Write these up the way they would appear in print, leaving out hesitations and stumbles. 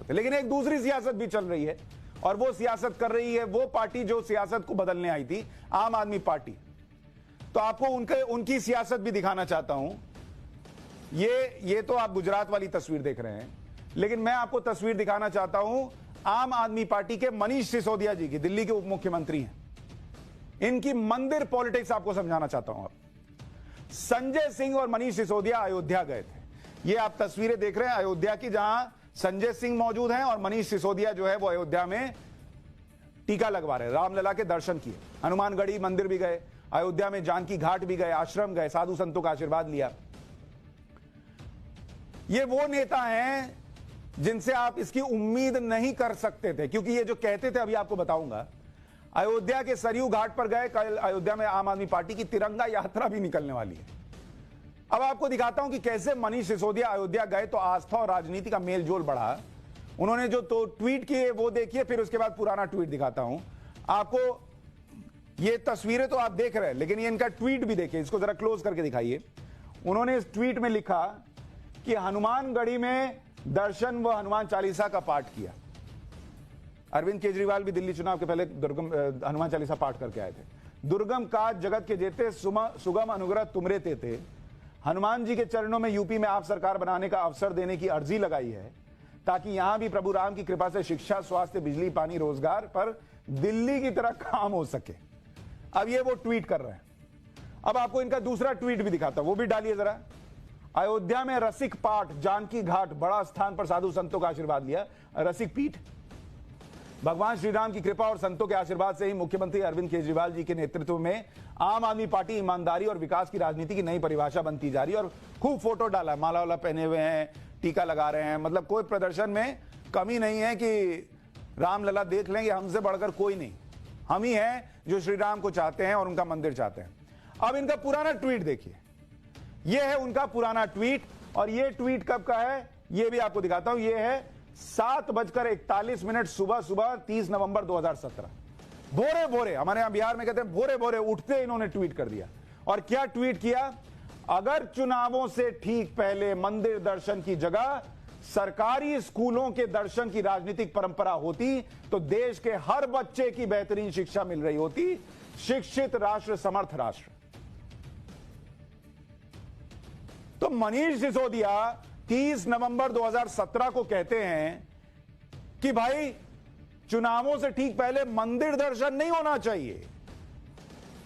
लेकिन एक दूसरी सियासत भी चल रही है और वो सियासत कर रही है वो पार्टी जो सियासत को बदलने आई थी, आम आदमी पार्टी। तो आपको उनकी सियासत भी दिखाना चाहता हूं। ये तो आप गुजरात वाली तस्वीर देख रहे हैं, लेकिन मैं आपको तस्वीर दिखाना चाहता हूं आम आदमी पार्टी के मनीष सिसोदिया जी की, दिल्ली के उप मुख्यमंत्री हैं। इनकी मंदिर पॉलिटिक्स आपको समझाना चाहता हूं। संजय सिंह और मनीष सिसोदिया अयोध्या गए थे। ये आप तस्वीरें देख रहे हैं अयोध्या की, जहां संजय सिंह मौजूद हैं और मनीष सिसोदिया जो है वो अयोध्या में टीका लगवा रहे हैं, रामलला के दर्शन किए, हनुमानगढ़ी मंदिर भी गए, अयोध्या में जानकी घाट भी गए, आश्रम गए, साधु संतों का आशीर्वाद लिया। ये वो नेता हैं जिनसे आप इसकी उम्मीद नहीं कर सकते थे, क्योंकि ये जो कहते थे, अभी आपको बताऊंगा, अयोध्या के सरयू घाट पर गए। कल अयोध्या में आम आदमी पार्टी की तिरंगा यात्रा भी निकलने वाली है। अब आपको दिखाता हूं कि कैसे मनीष सिसोदिया अयोध्या गए तो आस्था और राजनीति का मेलजोल बढ़ा। उन्होंने जो तो ट्वीट किए वो देखिए, फिर उसके बाद पुराना ट्वीट दिखाता हूं आपको। ये तस्वीरें तो आप देख रहे हैं, लेकिन ये इनका ट्वीट भी देखिए, इसको जरा क्लोज करके दिखाइए। उन्होंने इस ट्वीट में लिखा कि हनुमानगढ़ी में दर्शन व हनुमान चालीसा का पाठ किया। अरविंद केजरीवाल भी दिल्ली चुनाव के पहले हनुमान चालीसा पाठ करके आए थे। दुर्गम काज जगत के जेते, सुगम अनुग्रह तुमरे तेते। हनुमान जी के चरणों में यूपी में आप सरकार बनाने का अवसर देने की अर्जी लगाई है, ताकि यहां भी प्रभु राम की कृपा से शिक्षा, स्वास्थ्य, बिजली, पानी, रोजगार पर दिल्ली की तरह काम हो सके। अब ये वो ट्वीट कर रहे हैं। अब आपको इनका दूसरा ट्वीट भी दिखाता हूं, वो भी डालिए जरा। अयोध्या में रसिक पाठ, जानकी घाट, बड़ा स्थान पर साधु संतों का आशीर्वाद लिया। रसिक पीठ, भगवान श्री राम की कृपा और संतों के आशीर्वाद से ही मुख्यमंत्री अरविंद केजरीवाल जी के नेतृत्व में आम आदमी पार्टी ईमानदारी और विकास की राजनीति की नई परिभाषा बनती जा रही है। और खूब फोटो डाला, माला वाला पहने हुए हैं, टीका लगा रहे हैं, मतलब कोई प्रदर्शन में कमी नहीं है कि रामलला देख लेंगे, हमसे बढ़कर कोई नहीं, हम ही हैं जो श्री राम को चाहते हैं और उनका मंदिर चाहते हैं। अब इनका पुराना ट्वीट देखिए, यह है उनका पुराना ट्वीट, और यह ट्वीट कब का है यह भी आपको दिखाता हूं। यह है 7:41 सुबह 30 नवंबर 2017। भोरे भोरे, हमारे यहां बिहार में कहते हैं भोरे भोरे उठते इन्होंने ट्वीट कर दिया। और क्या ट्वीट किया? अगर चुनावों से ठीक पहले मंदिर दर्शन की जगह सरकारी स्कूलों के दर्शन की राजनीतिक परंपरा होती तो देश के हर बच्चे की बेहतरीन शिक्षा मिल रही होती। शिक्षित राष्ट्र समर्थ राष्ट्र। तो मनीष सिसोदिया 30 नवंबर 2017 को कहते हैं कि भाई चुनावों से ठीक पहले मंदिर दर्शन नहीं होना चाहिए,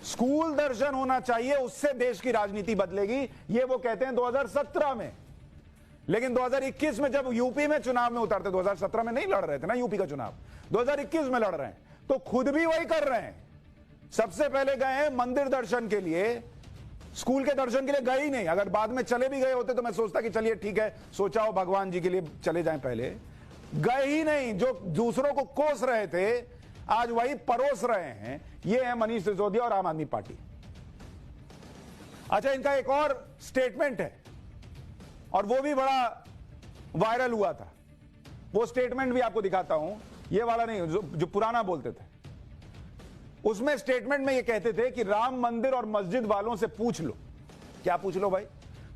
स्कूल दर्शन होना चाहिए, उससे देश की राजनीति बदलेगी। ये वो कहते हैं 2017 में। लेकिन 2021 में जब यूपी में चुनाव में उतरते, 2017 में नहीं लड़ रहे थे ना यूपी का चुनाव, 2021 में लड़ रहे हैं, तो खुद भी वही कर रहे हैं। सबसे पहले गए हैं मंदिर दर्शन के लिए, स्कूल के दर्शन के लिए गए ही नहीं। अगर बाद में चले भी गए होते तो मैं सोचता कि चलिए ठीक है, सोचा हो भगवान जी के लिए चले जाएं, पहले गए ही नहीं। जो दूसरों को कोस रहे थे आज वही परोस रहे हैं। ये है मनीष सिसोदिया और आम आदमी पार्टी। अच्छा, इनका एक और स्टेटमेंट है और वो भी बड़ा वायरल हुआ था। वो स्टेटमेंट भी आपको दिखाता हूं, ये वाला नहीं, जो पुराना बोलते थे। उसमें स्टेटमेंट में ये कहते थे कि राम मंदिर और मस्जिद वालों से पूछ लो। क्या पूछ लो भाई?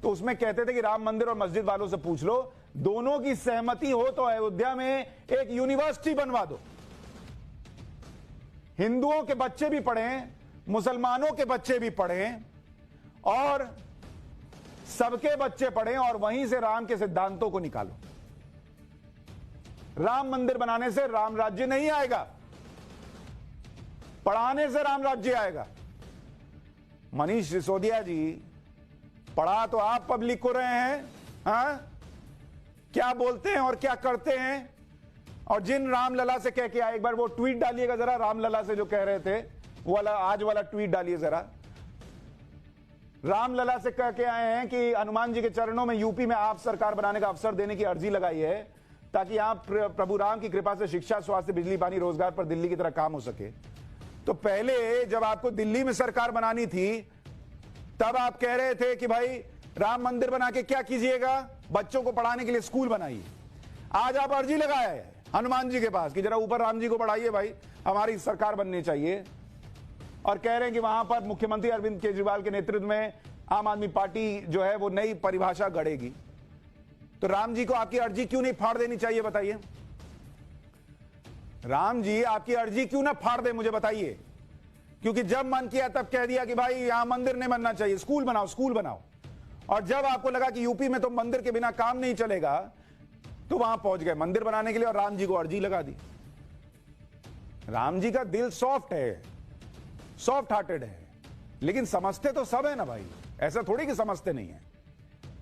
तो उसमें कहते थे कि राम मंदिर और मस्जिद वालों से पूछ लो, दोनों की सहमति हो तो अयोध्या में एक यूनिवर्सिटी बनवा दो, हिंदुओं के बच्चे भी पढ़ें, मुसलमानों के बच्चे भी पढ़ें और सबके बच्चे पढ़ें, और वहीं से राम के सिद्धांतों को निकालो। राम मंदिर बनाने से राम राज्य नहीं आएगा, पढ़ाने से राम राज्य आएगा। मनीष सिसोदिया जी, पढ़ा तो आप पब्लिक को रहे हैं, हाँ? क्या बोलते हैं और क्या करते हैं। और जिन रामलला से कह के आए, एक बार वो ट्वीट डालिएगा जरा, रामलला से जो कह रहे थे वो वाला, आज वाला ट्वीट डालिए जरा। रामलला से कह के आए हैं कि हनुमान जी के चरणों में यूपी में आप सरकार बनाने का अवसर देने की अर्जी लगाई है, ताकि आप प्रभु राम की कृपा से शिक्षा, स्वास्थ्य, बिजली, पानी, रोजगार पर दिल्ली की तरह काम हो सके। तो पहले जब आपको दिल्ली में सरकार बनानी थी तब आप कह रहे थे कि भाई राम मंदिर बना के क्या कीजिएगा, बच्चों को पढ़ाने के लिए स्कूल बनाइए। आज आप अर्जी लगाए हैं हनुमान जी के पास कि जरा ऊपर राम जी को बढ़ाइए भाई, हमारी सरकार बननी चाहिए। और कह रहे हैं कि वहां पर मुख्यमंत्री अरविंद केजरीवाल के नेतृत्व में आम आदमी पार्टी जो है वो नई परिभाषा गढ़ेगी। तो राम जी को आपकी अर्जी क्यों नहीं फाड़ देनी चाहिए बताइए? राम जी आपकी अर्जी क्यों ना फाड़ दे मुझे बताइए, क्योंकि जब मन किया तब कह दिया कि भाई यहां मंदिर नहीं बनना चाहिए, स्कूल बनाओ स्कूल बनाओ। और जब आपको लगा कि यूपी में तो मंदिर के बिना काम नहीं चलेगा तो वहां पहुंच गए मंदिर बनाने के लिए और राम जी को अर्जी लगा दी। राम जी का दिल सॉफ्ट है, सॉफ्ट हार्टेड है, लेकिन समझते तो सब है ना भाई, ऐसा थोड़ी कि समझते नहीं है।